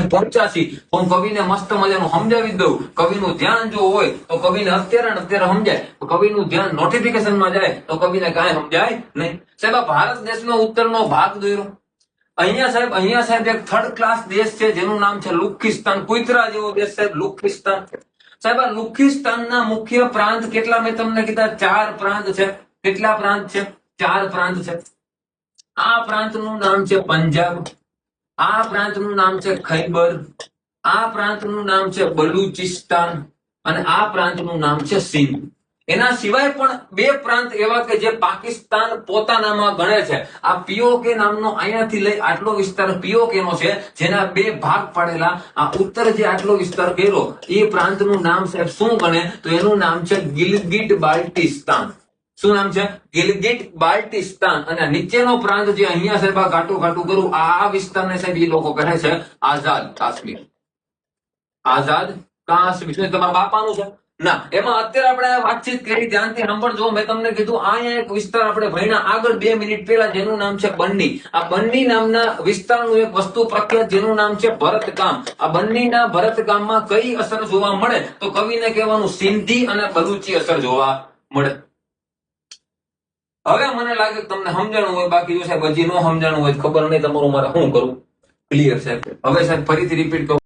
85 હું કવિને મસ્ત મજાનું સમજાવી દઉં. કવિનું ધ્યાન જો હોય તો કવિને અત્યારે સમજાય, કવિનું ધ્યાન નોટિફિકેશનમાં જાય તો કવિને કાંઈ સમજાય નહીં. સાહેબ આ ભારત દેશનો ઉત્તરનો ભાગ દોર્યો. અહીંયા સાહેબ એક થર્ડ ક્લાસ દેશ છે જેનું નામ છે લુખ્ખિસ્તાન. કુતરા જેવો દેશ સાહેબ લુખ્ખિસ્તાન. સાહેબ આ લુખ્ખિસ્તાનના મુખ્ય પ્રાંત કેટલા મેં તમને કીધા? 4 પ્રાંત છે. કેટલા પ્રાંત છે? 4 પ્રાંત છે. આ પ્રાંતનું નામ છે પંજાબ, આ પ્રાંતનું નામ છે ખૈબર, આ પ્રાંતનું નામ છે બલુચિસ્તાન અને આ પ્રાંતનું નામ છે સિંધ. એના સિવાય પણ 2 પ્રાંત એવા કે જે પાકિસ્તાન પોતાનામાં ગણે છે. આ પીઓકે નામનો અહીંયાથી લઈ આટલો વિસ્તાર પીઓકે નો છે, જેના 2 ભાગ પડેલા. આ ઉત્તર જે આટલો વિસ્તાર ઘેરો એ પ્રાંતનું નામ સાહેબ શું ગણે? તો એનું નામ છે ગિલગિટ બાલ્ટિસ્તાન. શું નામ છે? ગિલગિટ બાલ્ટિસ્તાન. અને નીચેનો પ્રાંત જે અહીંયા સાહેબ આ ઘાટું કરું આ વિસ્તારને સાહેબ એ લોકો કહે છે આઝાદ કાશ્મીર. આઝાદ કાશ્મીર તમારા બાપાનું છે ના? એમાં અત્યારે આપણે વાતચીત કરી, ધ્યાનથી સાંભળજો. મેં તમને કીધું અહીંયા એક વિસ્તાર આપણે ભણ્યા આગળ 2 મિનિટ પહેલા, જેનું નામ છે બન્ની. આ બન્ની નામના વિસ્તારનું એક વસ્તુ પ્રખ્યાત જેનું નામ છે ભરતકામ. આ બન્નીના ભરતકામમાં કઈ અસર જોવા મળે? તો કવિને કહેવાનું સિંધી અને બલુચી અસર જોવા મળે. હવે મને લાગે કે તમને સમજાણું હોય, બાકી જો સાહેબ હજી ન સમજાણું હોય ખબર નહીં તમારું મારે શું કરવું. ક્લિયર સાહેબ? હવે સાહેબ ફરીથી રિપીટ કરું.